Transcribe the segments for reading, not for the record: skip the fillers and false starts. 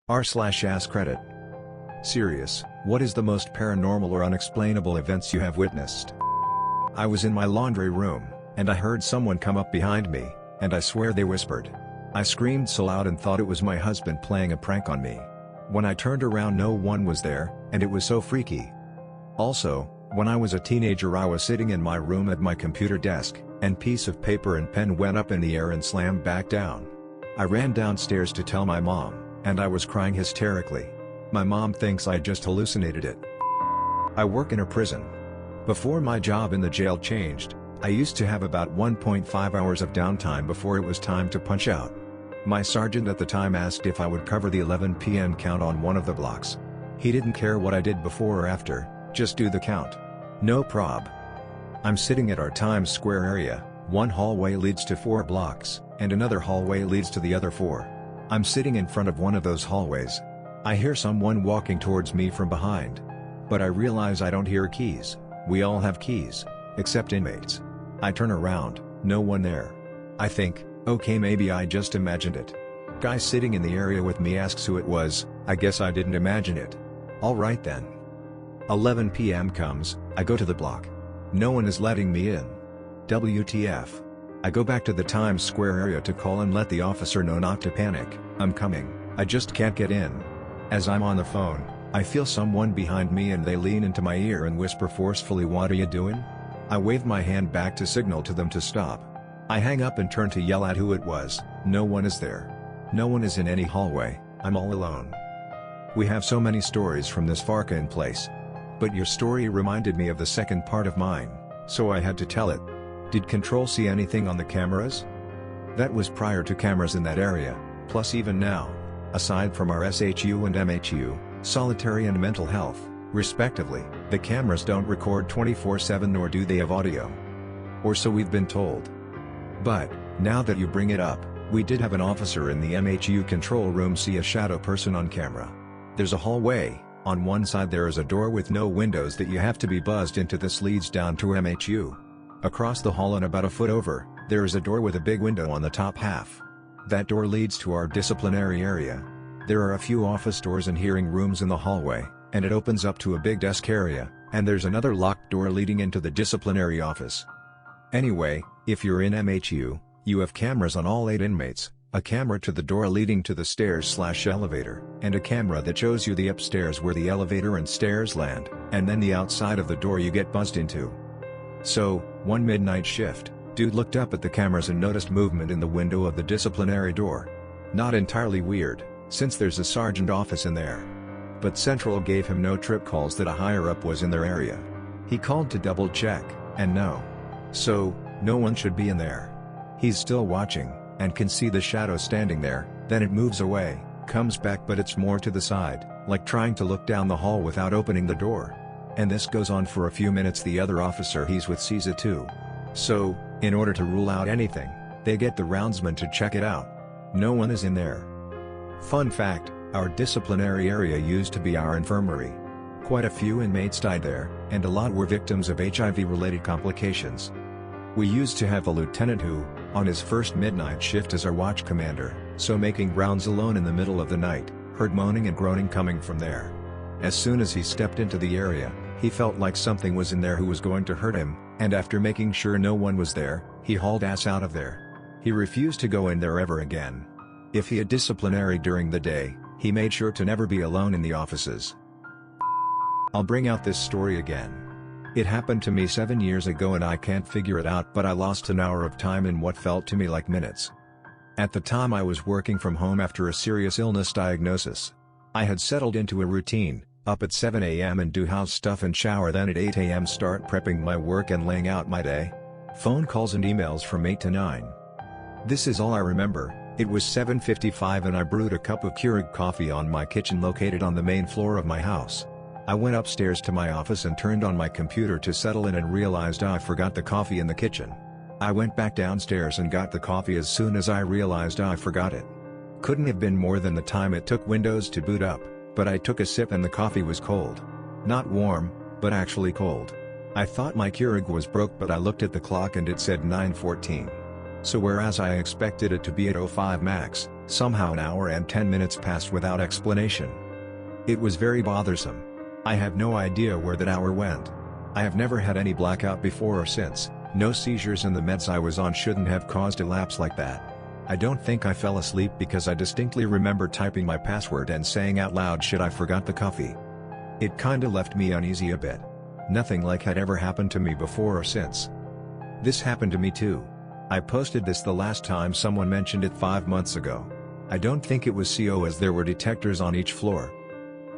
r/AskReddit. Serious, what is the most paranormal or unexplainable events you have witnessed? I was in my laundry room, and I heard someone come up behind me, and I swear they whispered. I screamed so loud and thought it was my husband playing a prank on me. When I turned around no one was there, and it was so freaky. Also, when I was a teenager I was sitting in my room at my computer desk, and piece of paper and pen went up in the air and slammed back down. I ran downstairs to tell my mom, and I was crying hysterically. My mom thinks I just hallucinated it. I work in a prison. Before my job in the jail changed, I used to have about 1.5 hours of downtime before it was time to punch out. My sergeant at the time asked if I would cover the 11 p.m. count on one of the blocks. He didn't care what I did before or after, just do the count. No prob. I'm sitting at our Times Square area, one hallway leads to 4 blocks, and another hallway leads to the other 4. I'm sitting in front of one of those hallways. I hear someone walking towards me from behind. But I realize I don't hear keys. We all have keys, except inmates. I turn around, no one there. I think, okay, maybe I just imagined it. Guy sitting in the area with me asks who it was. I guess I didn't imagine it. Alright then. 11 p.m. comes, I go to the block. No one is letting me in. WTF. I go back to the Times Square area to call and let the officer know not to panic. I'm coming, I just can't get in. As I'm on the phone, I feel someone behind me and they lean into my ear and whisper forcefully, "What are you doing?" I wave my hand back to signal to them to stop. I hang up and turn to yell at who it was. No one is there. No one is in any hallway, I'm all alone. We have so many stories from this Farcan place. But your story reminded me of the second part of mine, so I had to tell it. Did Control see anything on the cameras? That was prior to cameras in that area, plus even now. Aside from our SHU and MHU, solitary and mental health, respectively, the cameras don't record 24/7 nor do they have audio. Or so we've been told. But, now that you bring it up, we did have an officer in the MHU control room see a shadow person on camera. There's a hallway, on one side there is a door with no windows that you have to be buzzed into. This leads down to MHU. Across the hall and about a foot over, there is a door with a big window on the top half. That door leads to our disciplinary area. There are a few office doors and hearing rooms in the hallway, and it opens up to a big desk area, and there's another locked door leading into the disciplinary office. Anyway, if you're in MHU, you have cameras on all 8 inmates, a camera to the door leading to the stairs/elevator, and a camera that shows you the upstairs where the elevator and stairs land, and then the outside of the door you get buzzed into. So, one midnight shift, dude looked up at the cameras and noticed movement in the window of the disciplinary door. Not entirely weird, since there's a sergeant office in there. But Central gave him no trip calls that a higher-up was in their area. He called to double-check, and no. So, no one should be in there. He's still watching, and can see the shadow standing there, then it moves away, comes back but it's more to the side, like trying to look down the hall without opening the door. And this goes on for a few minutes. The other officer he's with sees it too. So, in order to rule out anything, they get the roundsman to check it out. No one is in there. Fun fact, our disciplinary area used to be our infirmary. Quite a few inmates died there, and a lot were victims of HIV-related complications. We used to have a lieutenant who, on his first midnight shift as our watch commander, so making rounds alone in the middle of the night, heard moaning and groaning coming from there. As soon as he stepped into the area, he felt like something was in there who was going to hurt him, and after making sure no one was there, he hauled ass out of there. He refused to go in there ever again. If he had disciplinary during the day, he made sure to never be alone in the offices. I'll bring out this story again. It happened to me 7 years ago and I can't figure it out, but I lost an hour of time in what felt to me like minutes. At the time I was working from home after a serious illness diagnosis. I had settled into a routine, up at 7 a.m. and do house stuff and shower, then at 8 a.m. start prepping my work and laying out my day. Phone calls and emails from 8 to 9. This is all I remember. It was 7:55 and I brewed a cup of Keurig coffee on my kitchen located on the main floor of my house. I went upstairs to my office and turned on my computer to settle in and realized I forgot the coffee in the kitchen. I went back downstairs and got the coffee as soon as I realized I forgot it. Couldn't have been more than the time it took Windows to boot up, but I took a sip and the coffee was cold. Not warm, but actually cold. I thought my Keurig was broke, but I looked at the clock and it said 9:14. So whereas I expected it to be at 05 max, Somehow an hour and 10 minutes passed without explanation. It was very bothersome. I have no idea where that hour went. I have never had any blackout before or since, no seizures, and the meds I was on shouldn't have caused a lapse like that. I don't think I fell asleep because I distinctly remember typing my password and saying out loud, "Shit, I forgot the coffee." It kinda left me uneasy a bit. Nothing like had ever happened to me before or since. This happened to me too. I posted this the last time someone mentioned it 5 months ago. I don't think it was CO, as there were detectors on each floor.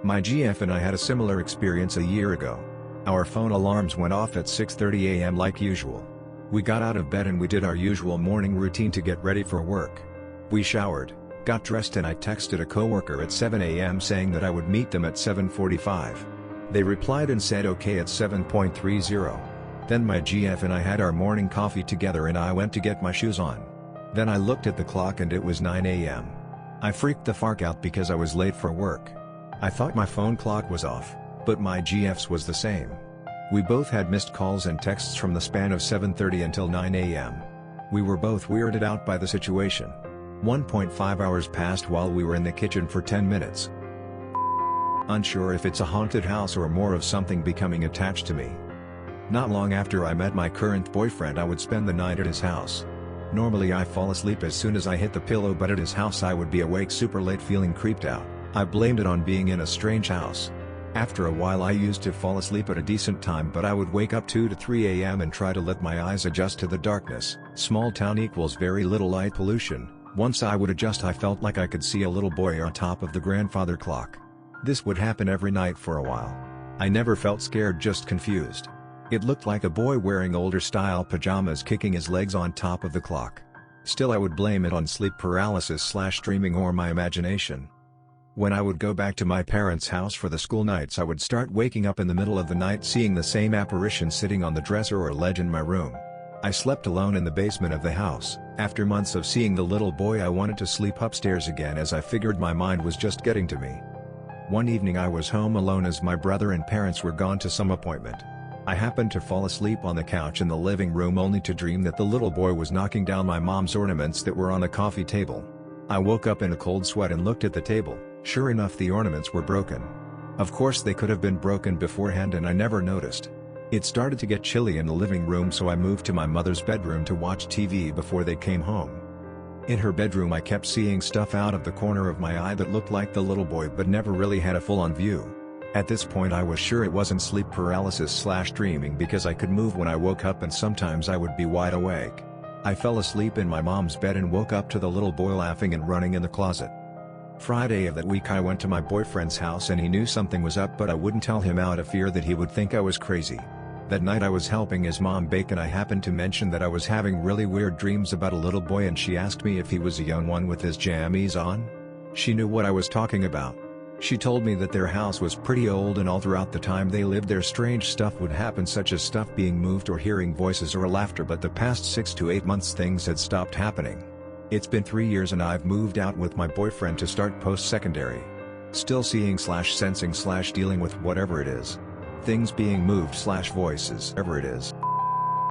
My GF and I had a similar experience a year ago. Our phone alarms went off at 6:30 a.m. like usual. We got out of bed and we did our usual morning routine to get ready for work. We showered, got dressed, and I texted a coworker at 7 a.m. saying that I would meet them at 7:45. They replied and said okay at 7:30. Then my GF and I had our morning coffee together and I went to get my shoes on. Then I looked at the clock and it was 9 a.m. I freaked the fuck out because I was late for work. I thought my phone clock was off, but my GF's was the same. We both had missed calls and texts from the span of 7:30 until 9 a.m. We were both weirded out by the situation. 1.5 hours passed while we were in the kitchen for 10 minutes. Unsure if it's a haunted house or more of something becoming attached to me. Not long after I met my current boyfriend, I would spend the night at his house. Normally I fall asleep as soon as I hit the pillow, but at his house I would be awake super late feeling creeped out. I blamed it on being in a strange house. After a while I used to fall asleep at a decent time, but I would wake up 2 to 3 a.m. and try to let my eyes adjust to the darkness. Small town equals very little light pollution. Once I would adjust, I felt like I could see a little boy on top of the grandfather clock. This would happen every night for a while. I never felt scared, just confused. It looked like a boy wearing older style pajamas kicking his legs on top of the clock. Still, I would blame it on sleep paralysis/dreaming or my imagination. When I would go back to my parents' house for the school nights, I would start waking up in the middle of the night seeing the same apparition sitting on the dresser or ledge in my room. I slept alone in the basement of the house. After months of seeing the little boy, I wanted to sleep upstairs again, as I figured my mind was just getting to me. One evening I was home alone as my brother and parents were gone to some appointment. I happened to fall asleep on the couch in the living room, only to dream that the little boy was knocking down my mom's ornaments that were on a coffee table. I woke up in a cold sweat and looked at the table. Sure enough, the ornaments were broken. Of course they could have been broken beforehand and I never noticed. It started to get chilly in the living room, so I moved to my mother's bedroom to watch TV before they came home. In her bedroom I kept seeing stuff out of the corner of my eye that looked like the little boy but never really had a full-on view. At this point I was sure it wasn't sleep paralysis/dreaming because I could move when I woke up and sometimes I would be wide awake. I fell asleep in my mom's bed and woke up to the little boy laughing and running in the closet. Friday of that week I went to my boyfriend's house and he knew something was up, but I wouldn't tell him out of fear that he would think I was crazy. That night I was helping his mom bake and I happened to mention that I was having really weird dreams about a little boy, and she asked me if he was a young one with his jammies on. She knew what I was talking about. She told me that their house was pretty old and all throughout the time they lived there strange stuff would happen, such as stuff being moved or hearing voices or laughter, but the past 6 to 8 months things had stopped happening. It's been 3 years and I've moved out with my boyfriend to start post-secondary. Still seeing/sensing/dealing with whatever it is. Things being moved/voices, whatever it is.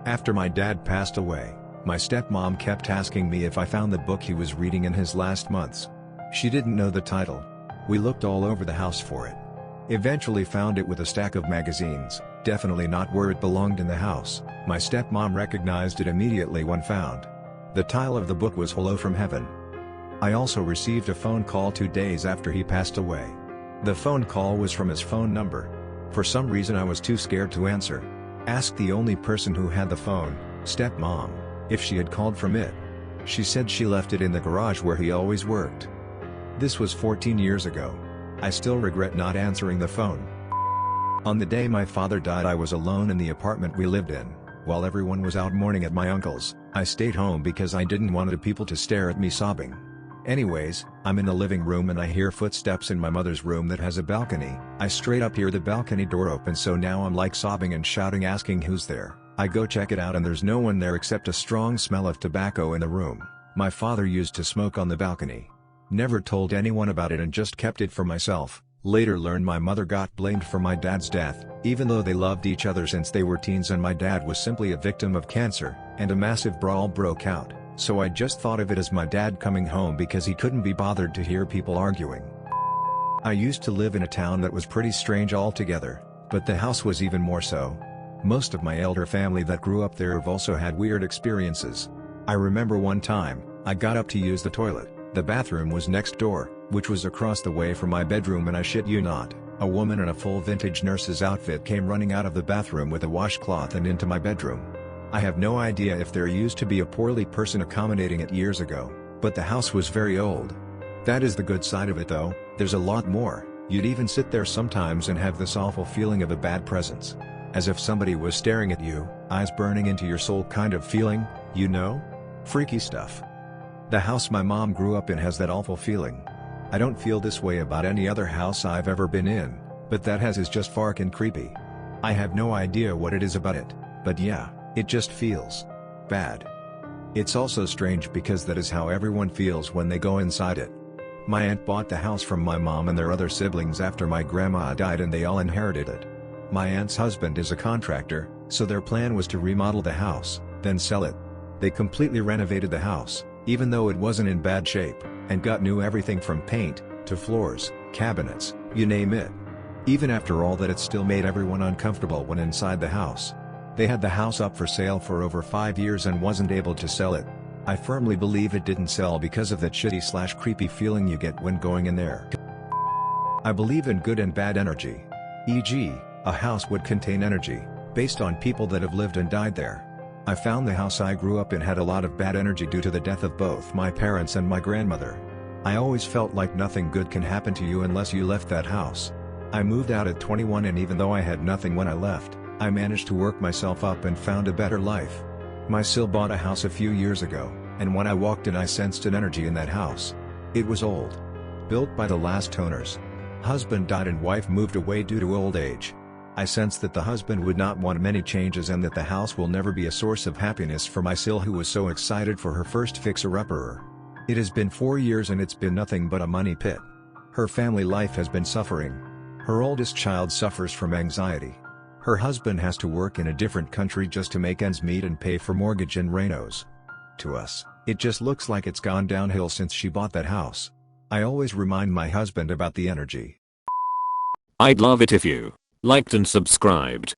After my dad passed away, my stepmom kept asking me if I found the book he was reading in his last months. She didn't know the title. We looked all over the house for it. Eventually found it with a stack of magazines, definitely not where it belonged in the house. My stepmom recognized it immediately when found. The title of the book was Hello from Heaven. I also received a phone call 2 days after he passed away. The phone call was from his phone number. For some reason I was too scared to answer. Asked the only person who had the phone, stepmom, if she had called from it. She said she left it in the garage where he always worked. This was 14 years ago. I still regret not answering the phone. On the day my father died I was alone in the apartment we lived in. While everyone was out mourning at my uncle's, I stayed home because I didn't want the people to stare at me sobbing. Anyways, I'm in the living room and I hear footsteps in my mother's room that has a balcony. I straight up hear the balcony door open, so now I'm like sobbing and shouting, asking who's there. I go check it out and there's no one there except a strong smell of tobacco in the room. My father used to smoke on the balcony. Never told anyone about it and just kept it for myself. Later learned my mother got blamed for my dad's death, even though they loved each other since they were teens, and my dad was simply a victim of cancer, and a massive brawl broke out. So I just thought of it as my dad coming home because he couldn't be bothered to hear people arguing. I used to live in a town that was pretty strange altogether, but the house was even more so. Most of my elder family that grew up there have also had weird experiences. I remember one time, I got up to use the toilet. The bathroom was next door, which was across the way from my bedroom, and I shit you not, a woman in a full vintage nurse's outfit came running out of the bathroom with a washcloth and into my bedroom. I have no idea if there used to be a poorly person accommodating it years ago, but the house was very old. That is the good side of it though, there's a lot more. You'd even sit there sometimes and have this awful feeling of a bad presence. As if somebody was staring at you, eyes burning into your soul kind of feeling, you know? Freaky stuff. The house my mom grew up in has that awful feeling. I don't feel this way about any other house I've ever been in, but that house is just farkin' creepy. I have no idea what it is about it, but yeah, it just feels bad. It's also strange because that is how everyone feels when they go inside it. My aunt bought the house from my mom and their other siblings after my grandma died, and they all inherited it. My aunt's husband is a contractor, so their plan was to remodel the house, then sell it. They completely renovated the house, even though it wasn't in bad shape, and got new everything from paint, to floors, cabinets, you name it. Even after all that, it still made everyone uncomfortable when inside the house. They had the house up for sale for over 5 years and wasn't able to sell it. I firmly believe it didn't sell because of that shitty/creepy feeling you get when going in there. I believe in good and bad energy. E.g., a house would contain energy, based on people that have lived and died there. I found the house I grew up in had a lot of bad energy due to the death of both my parents and my grandmother. I always felt like nothing good can happen to you unless you left that house. I moved out at 21, and even though I had nothing when I left, I managed to work myself up and found a better life. My sil bought a house a few years ago, and when I walked in I sensed an energy in that house. It was old. Built by the last owners. Husband died and wife moved away due to old age. I sensed that the husband would not want many changes and that the house will never be a source of happiness for my sil, who was so excited for her first fixer-upper. It has been 4 years and it's been nothing but a money pit. Her family life has been suffering. Her oldest child suffers from anxiety. Her husband has to work in a different country just to make ends meet and pay for mortgage and renos. To us, it just looks like it's gone downhill since she bought that house. I always remind my husband about the energy. I'd love it if you liked and subscribed.